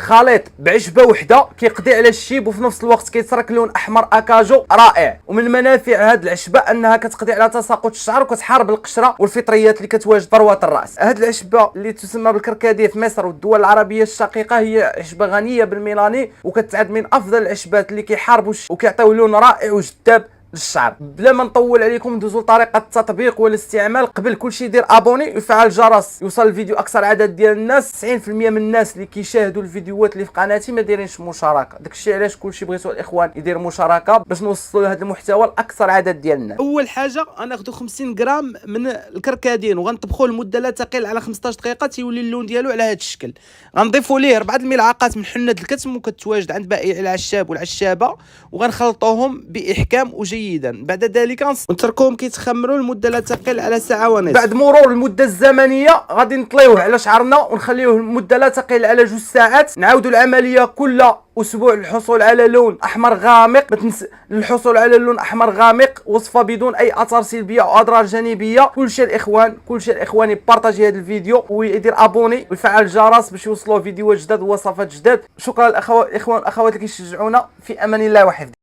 خليط بعشبه وحده كيقضي على الشيب وفي نفس الوقت كيترك لون احمر اكاجو رائع. ومن منافع هاد العشبه انها كتقضي على تساقط الشعر وكتحارب القشره والفطريات اللي كتواجد ذروه الراس. هاد العشبه اللي تسمى بالكركديه في مصر والدول العربيه الشقيقه هي عشبه غنيه بالميلانين وكتعد من افضل العشبات اللي كيحاربوا وكيعطيو لون رائع وجذاب للشعر. بلا ما نطول عليكم ندوزو لطريقه التطبيق والاستعمال. قبل كلشي دير ابوني وفعل الجرس يوصل الفيديو اكثر عدد ديال الناس. 90% من الناس اللي كيشاهدوا الفيديوهات اللي في قناتي ما دايرينش مشاركه، داكشي علاش كلشي بغيتو الاخوان يدير مشاركه باش نوصلوا لهذا المحتوى لاكثر عدد ديال الناس. اول حاجه غناخذ 50 غرام من الكركدين وغنطبخوه لمده لا تقل على 15 دقيقه تيولي اللون ديالو على هذا الشكل. غنضيفوا ليه 4 الملعقات من حنه الكتم وكتواجد عند باقي العشاب والعشابه وغنخلطوهم باحكام وجيدا. بعد ذلك ونتركوهم كيتخمروا لمده لا تقل على ساعه ونصف. بعد مرور المده الزمنيه غادي نطليوه على شعرنا ونخليوه لمده لا تقل على 2 ساعات. نعاودوا العمليه كل اسبوع للحصول على لون احمر غامق. للحصول على لون احمر غامق وصفه بدون اي اثار سلبيه او اضرار جانبيه. كلشي الاخوان يبارطاجي هذا الفيديو ويدير ابوني ويفعل الجرس باش يوصلوا فيديوهات جداد ووصفات جداد. شكرا للاخوان والاخوات اللي كيشجعونا. في امان الله وحفظه.